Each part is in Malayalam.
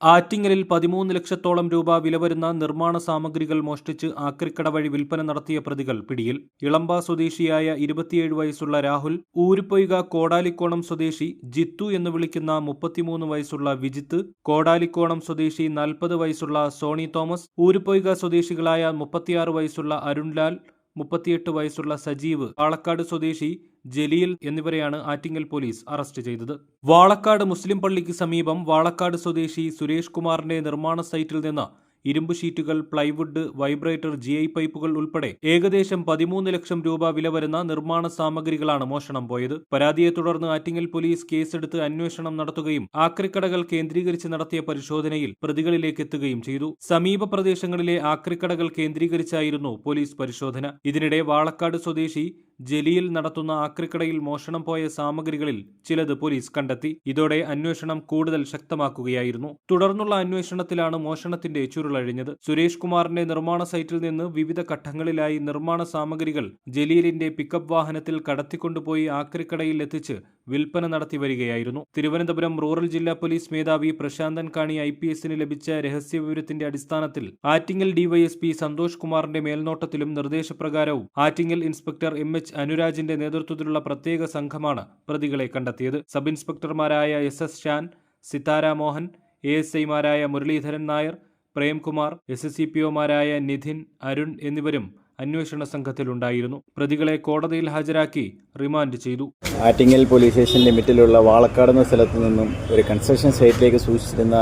ആറ്റിങ്ങലിൽ 13 ലക്ഷത്തോളം രൂപ വില വരുന്ന നിർമ്മാണ സാമഗ്രികൾ മോഷ്ടിച്ച് ആക്രിക്കട വഴി വിൽപ്പന നടത്തിയ പ്രതികൾ പിടിയിൽ. ഇളമ്പ സ്വദേശിയായ 27 വയസ്സുള്ള രാഹുൽ, ഊരുപൊയ്ക കോടാലിക്കോണം സ്വദേശി ജിത്തു എന്ന് വിളിക്കുന്ന 33 വയസ്സുള്ള വിജിത്ത്, കോടാലിക്കോണം സ്വദേശി 40 വയസ്സുള്ള സോണി തോമസ്, ഊരുപൊയ്ക സ്വദേശികളായ 36 വയസ്സുള്ള അരുൺലാൽ, 38 വയസ്സുള്ള സജീവ്, വാളക്കാട് സ്വദേശി ജലീൽ എന്നിവരെയാണ് ആറ്റിങ്ങൽ പോലീസ് അറസ്റ്റ് ചെയ്തത്. വാളക്കാട് മുസ്ലിം പള്ളിക്ക് സമീപം വാളക്കാട് സ്വദേശി സുരേഷ് കുമാറിന്റെ നിർമ്മാണ സൈറ്റിൽ നിന്ന് ഇരുമ്പ് ഷീറ്റുകൾ, പ്ലൈവുഡ്, വൈബ്രേറ്റർ, GI പൈപ്പുകൾ ഉൾപ്പെടെ ഏകദേശം 13 ലക്ഷം രൂപ വില വരുന്ന നിർമ്മാണ സാമഗ്രികളാണ് മോഷണം പോയത്. പരാതിയെ തുടർന്ന് ആറ്റിങ്ങൽ പോലീസ് കേസെടുത്ത് അന്വേഷണം നടത്തുകയും ആക്രിക്കടകൾ കേന്ദ്രീകരിച്ച് നടത്തിയ പരിശോധനയിൽ പ്രതികളിലേക്ക് എത്തുകയും ചെയ്തു. സമീപ പ്രദേശങ്ങളിലെ ആക്രിക്കടകൾ കേന്ദ്രീകരിച്ചായിരുന്നു പോലീസ് പരിശോധന. ഇതിനിടെ വാളക്കാട് സ്വദേശി ജലീൽ നടത്തുന്ന ആക്രിക്കടയിൽ മോഷണം പോയ സാമഗ്രികളിൽ ചിലത് പോലീസ് കണ്ടെത്തി. ഇതോടെ അന്വേഷണം കൂടുതൽ ശക്തമാക്കുകയായിരുന്നു. തുടർന്നുള്ള അന്വേഷണത്തിലാണ് മോഷണത്തിന്റെ ചുരുളഴിഞ്ഞത്. സുരേഷ് കുമാറിന്റെ നിർമ്മാണ സൈറ്റിൽ നിന്ന് വിവിധ ഘട്ടങ്ങളിലായി നിർമ്മാണ സാമഗ്രികൾ ജലീലിന്റെ പിക്കപ്പ് വാഹനത്തിൽ കടത്തിക്കൊണ്ടുപോയി ആക്രിക്കടയിൽ എത്തിച്ച് വിൽപ്പന നടത്തി വരികയായിരുന്നു. തിരുവനന്തപുരം റൂറൽ ജില്ലാ പോലീസ് മേധാവി പ്രശാന്തൻ കാണി IPSന് ലഭിച്ച രഹസ്യവിവരത്തിന്റെ അടിസ്ഥാനത്തിൽ ആറ്റിങ്ങൽ DYSP സന്തോഷ് കുമാറിന്റെ മേൽനോട്ടത്തിലും നിർദ്ദേശപ്രകാരവും ആറ്റിങ്ങൽ ഇൻസ്പെക്ടർ MH അനുരാജിന്റെ നേതൃത്വത്തിലുള്ള പ്രത്യേക സംഘമാണ് പ്രതികളെ കണ്ടെത്തിയത്. സബ് ഇൻസ്പെക്ടർമാരായ SS ഷാൻ, സിതാര മോഹൻ, ASIമാരായ മുരളീധരൻ നായർ, പ്രേംകുമാർ, SSCPOമാരായ നിധിൻ, അരുൺ എന്നിവരും അന്വേഷണ സംഘത്തിലുണ്ടായിരുന്നു. പ്രതികളെ കോടതിയിൽ ഹാജരാക്കി റിമാൻഡ് ചെയ്തു. ആറ്റിങ്ങൽ പോലീസ് സ്റ്റേഷൻ ലിമിറ്റിലുള്ള വാളക്കാട് എന്ന സ്ഥലത്ത് നിന്നും ഒരു കൺസ്ട്രക്ഷൻ സൈറ്റിലേക്ക് സൂക്ഷിച്ചിരുന്ന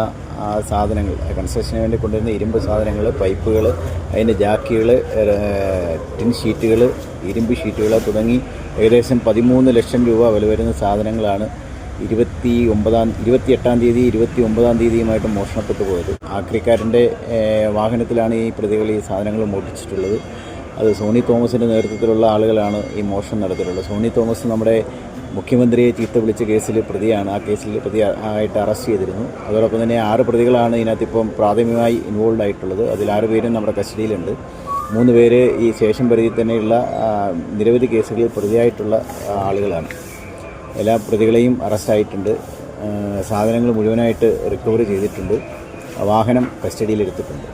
സാധനങ്ങൾ, കൺസ്ട്രക്ഷന് വേണ്ടി കൊണ്ടുവരുന്ന ഇരുമ്പ് സാധനങ്ങൾ, പൈപ്പുകൾ, അതിൻ്റെ ജാക്കികൾ, ടിൻ ഷീറ്റുകൾ, ഇരുമ്പ് ഷീറ്റുകൾ തുടങ്ങി ഏകദേശം 13 ലക്ഷം രൂപ വില വരുന്ന സാധനങ്ങളാണ് 28-ാം തീയതി 29-ാം തീയതിയുമായിട്ട് മോഷണപ്പെട്ടു പോയത്. ആക്രിക്കാരൻ്റെ വാഹനത്തിലാണ് ഈ പ്രതികൾ ഈ സാധനങ്ങൾ മോഷ്ടിച്ചിട്ടുള്ളത്. അത് സോണി തോമസിൻ്റെ നേതൃത്വത്തിലുള്ള ആളുകളാണ് ഈ മോഷണം നടത്തിയിട്ടുള്ളത്. സോണി തോമസ് നമ്മുടെ മുഖ്യമന്ത്രിയെ ചീത്ത വിളിച്ച കേസിൽ പ്രതിയാണ്. ആ കേസിൽ പ്രതി ആയിട്ട് അറസ്റ്റ് ചെയ്തിരുന്നു. അതോടൊപ്പം തന്നെ 6 പ്രതികളാണ് ഇതിനകത്തിപ്പം പ്രാഥമികമായി ഇൻവോൾവ് ആയിട്ടുള്ളത്. അതിൽ 6 പേരും നമ്മുടെ കസ്റ്റഡിയിലുണ്ട്. 3 പേര് ഈ സ്റ്റേഷൻ പരിധിയിൽ തന്നെയുള്ള നിരവധി കേസുകളിൽ പ്രതിയായിട്ടുള്ള ആളുകളാണ്. എല്ലാ പ്രതികളെയും അറസ്റ്റായിട്ടുണ്ട്. സാധനങ്ങൾ മുഴുവനായിട്ട് റിക്കവറി ചെയ്തിട്ടുണ്ട്. വാഹനം കസ്റ്റഡിയിലെടുത്തിട്ടുണ്ട്.